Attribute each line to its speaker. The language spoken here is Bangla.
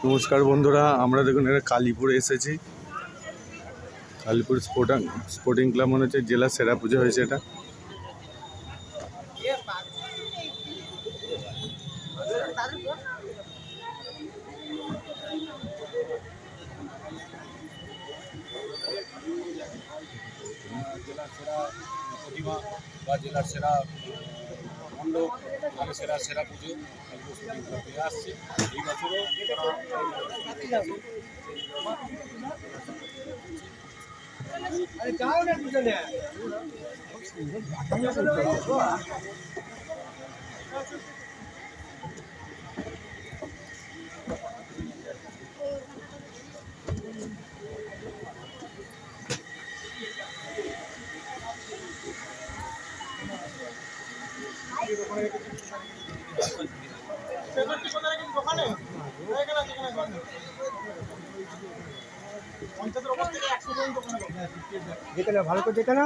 Speaker 1: নমস্কার বন্ধুরা, আমরা দেখুন এটা কালীপুরে এসেছি। কালীপুর স্পোর্টিং ক্লাব মনে হচ্ছে জেলার সেরা পুজো হয়েছে এটা।
Speaker 2: জেলার সেরা প্রতিমা বা জেলার সেরা মণ্ডপ মানে সেরা পুজো পেয়ে আসছে এই বছরও।
Speaker 3: যেখানে ভালো করে যেখানে